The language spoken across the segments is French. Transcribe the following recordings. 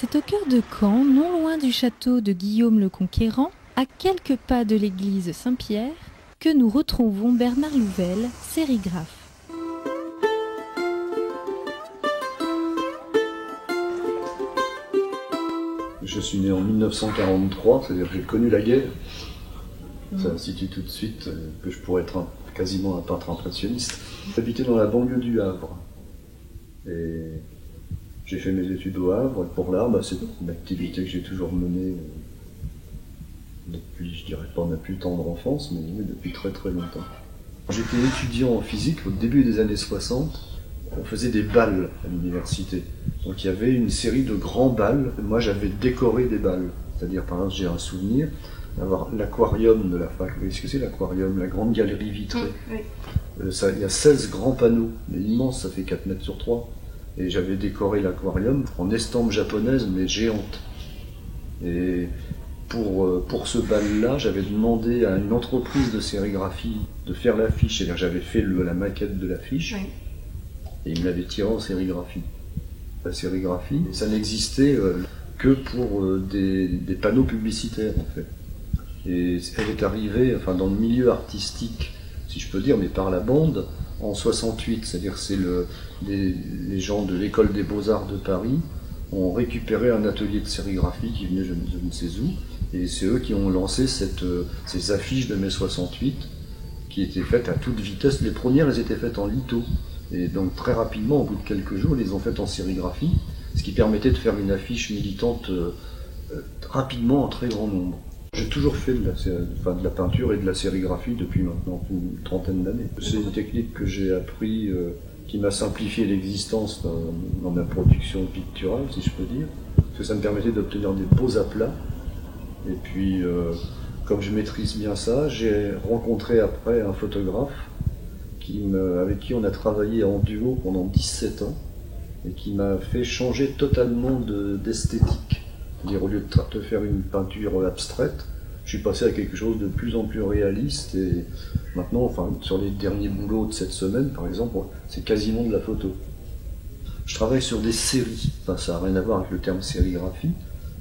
C'est au cœur de Caen, non loin du château de Guillaume le Conquérant, à quelques pas de l'église Saint-Pierre, que nous retrouvons Bernard Louvel, sérigraphe. Je suis né en 1943, c'est-à-dire que j'ai connu la guerre. Ça situe tout de suite que je pourrais être quasiment un peintre impressionniste. J'habitais dans la banlieue du Havre. Et j'ai fait mes études au Havre. Et pour l'art, c'est une activité que j'ai toujours menée depuis, je dirais pas ma plus tendre enfance, mais depuis très très longtemps. J'étais étudiant en physique au début des années 60. On faisait des balles à l'université. Donc il y avait une série de grands balles. Moi j'avais décoré des balles. C'est-à-dire par exemple j'ai un souvenir d'avoir l'aquarium de la fac. Vous voyez ce que c'est l'aquarium? La grande galerie vitrée. Oui. Il y a 16 grands panneaux, mais immenses, ça fait 4 mètres sur 3. Et j'avais décoré l'aquarium en estampe japonaise mais géante. Et pour ce bal-là, j'avais demandé à une entreprise de sérigraphie de faire l'affiche. C'est-à-dire j'avais fait la maquette de l'affiche. Oui. Et il me l'avait tiré en sérigraphie. La sérigraphie, ça n'existait que pour des panneaux publicitaires en fait. Et elle est arrivée dans le milieu artistique, si je peux dire, mais par la bande, en 68. C'est-à-dire c'est les gens de l'école des beaux-arts de Paris ont récupéré un atelier de sérigraphie qui venait je ne sais où. Et c'est eux qui ont lancé ces affiches de mai 68 qui étaient faites à toute vitesse. Les premières, elles étaient faites en litho. Et donc très rapidement, au bout de quelques jours, ils les ont faites en sérigraphie, ce qui permettait de faire une affiche militante rapidement en très grand nombre. J'ai toujours fait de la peinture et de la sérigraphie depuis maintenant une trentaine d'années. C'est une technique que j'ai appris, qui m'a simplifié l'existence dans ma production picturale, si je peux dire, parce que ça me permettait d'obtenir des beaux aplats. Et puis, comme je maîtrise bien ça, j'ai rencontré après un photographe avec qui on a travaillé en duo pendant 17 ans et qui m'a fait changer totalement d'esthétique. C'est-à-dire au lieu de faire une peinture abstraite, je suis passé à quelque chose de plus en plus réaliste et maintenant, sur les derniers boulots de cette semaine par exemple, c'est quasiment de la photo. Je travaille sur des séries, ça n'a rien à voir avec le terme sérigraphie,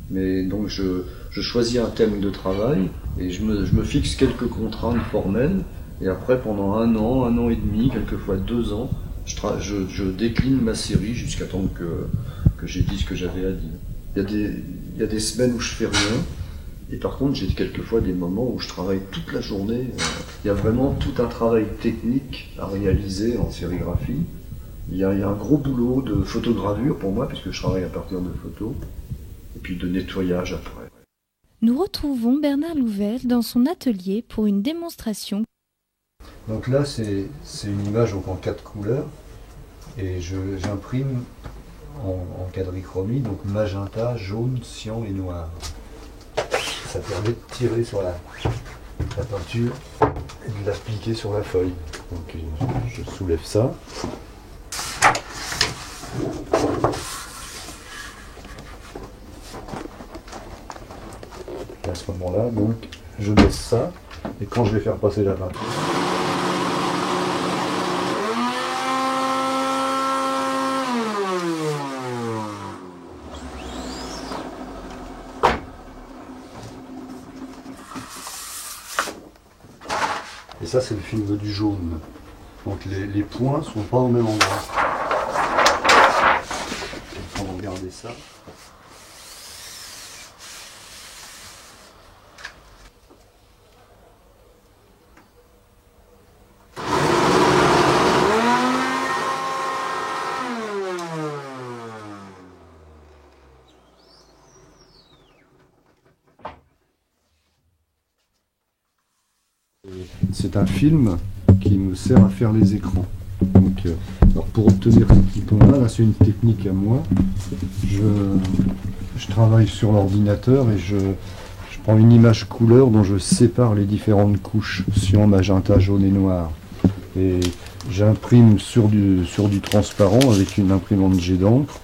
mais donc je choisis un thème de travail et je me fixe quelques contraintes formelles. Et après, pendant un an et demi, quelquefois 2 ans, je décline ma série jusqu'à temps que j'ai dit ce que j'avais à dire. Il y a des semaines où je fais rien, et par contre, j'ai quelquefois des moments où je travaille toute la journée. Il y a vraiment tout un travail technique à réaliser en sérigraphie. Il y a un gros boulot de photogravure pour moi, puisque je travaille à partir de photos, et puis de nettoyage après. Nous retrouvons Bernard Louvel dans son atelier pour une démonstration. Donc là, c'est une image en 4 couleurs et j'imprime en quadrichromie, donc magenta, jaune, cyan et noir. Ça permet de tirer sur la peinture et de l'appliquer sur la feuille. Donc je soulève ça. Et à ce moment-là, donc, je baisse ça et quand je vais faire passer la peinture, et ça c'est le film du jaune. Donc les points sont pas au même endroit. On va regarder ça. C'est un film qui me sert à faire les écrans. Donc, alors pour obtenir ce petit point-là, c'est une technique à moi. Je travaille sur l'ordinateur et je prends une image couleur dont je sépare les différentes couches, cyan, magenta, jaune et noir. Et j'imprime sur du transparent avec une imprimante jet d'encre,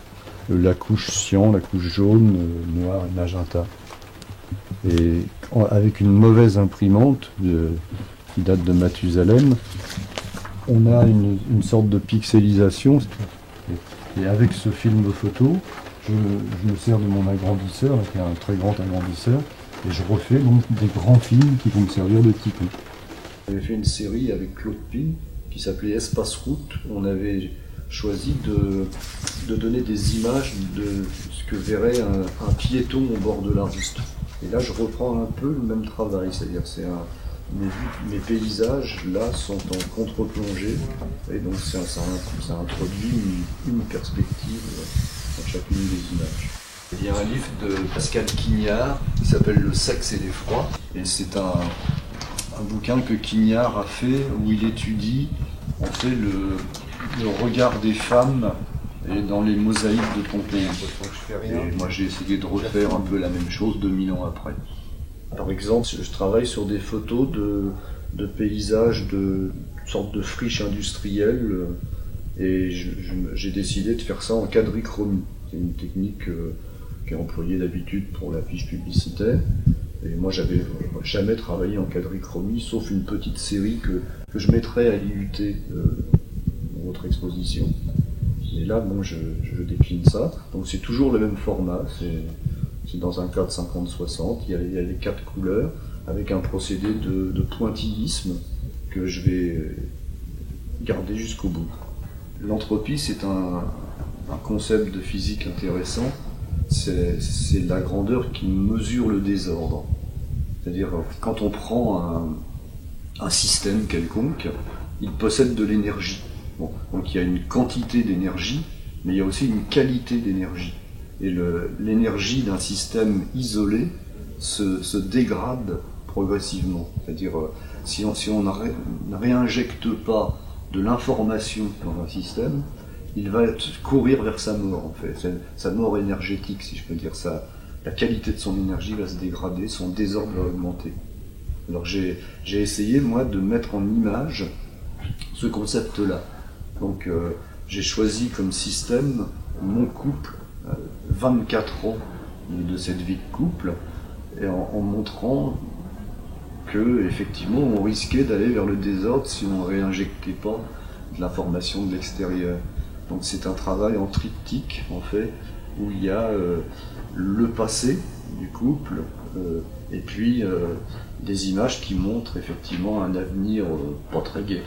la couche cyan, la couche jaune, noir et magenta. Et avec une mauvaise imprimante qui date de Mathusalem, on a une sorte de pixelisation. Et avec ce film photo, je me sers de mon agrandisseur, qui est un très grand agrandisseur, et je refais donc des grands films qui vont me servir de typo. J'avais fait une série avec Claude Pin qui s'appelait Espace Route. On avait choisi de donner des images de ce que verrait un piéton au bord de la route. Et là, je reprends un peu le même travail, c'est-à-dire mes paysages là sont en contre-plongée, et donc ça introduit une perspective dans chacune des images. Il y a un livre de Pascal Quignard qui s'appelle Le sexe et l'effroi, et c'est un bouquin que Quignard a fait où il étudie en fait le regard des femmes et dans les mosaïques de Pompéi. Et moi j'ai essayé de refaire un peu la même chose 2000 ans après. Par exemple, je travaille sur des photos de paysages de sorte de friche industrielle, et j'ai décidé de faire ça en quadrichromie. C'est une technique qui est employée d'habitude pour l'affiche publicitaire. Et moi, j'avais jamais travaillé en quadrichromie, sauf une petite série que je mettrai à l'IUT dans votre exposition. Et là, bon, je décline ça. Donc c'est toujours le même format. C'est dans un cadre 50-60. Il y a les 4 couleurs avec un procédé de pointillisme que je vais garder jusqu'au bout. L'entropie, c'est un concept de physique intéressant. C'est la grandeur qui mesure le désordre. C'est-à-dire, quand on prend un système quelconque, il possède de l'énergie. Bon, donc il y a une quantité d'énergie, mais il y a aussi une qualité d'énergie. Et l'énergie d'un système isolé se dégrade progressivement. C'est-à-dire, si on ne réinjecte pas de l'information dans un système, il va courir vers sa mort, en fait. Sa mort énergétique, si je peux dire ça. La qualité de son énergie va se dégrader, son désordre va augmenter. Alors j'ai essayé, moi, de mettre en image ce concept-là. Donc j'ai choisi comme système mon couple, 24 ans de cette vie de couple, et en montrant que effectivement on risquait d'aller vers le désordre si on ne réinjectait pas de l'information de l'extérieur. Donc c'est un travail en triptyque en fait, où il y a le passé du couple et puis des images qui montrent effectivement un avenir pas très gai.